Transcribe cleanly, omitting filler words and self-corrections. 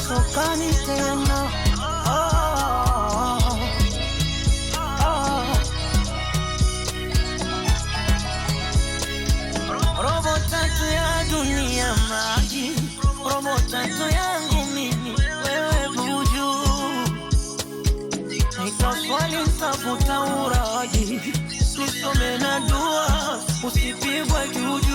sokani tena. Robo tatu ya dunia maji, robo tatu yangu mimi wewe buju. Nitaswali nitafuta uraji, nisome na dua, usipigwe juju.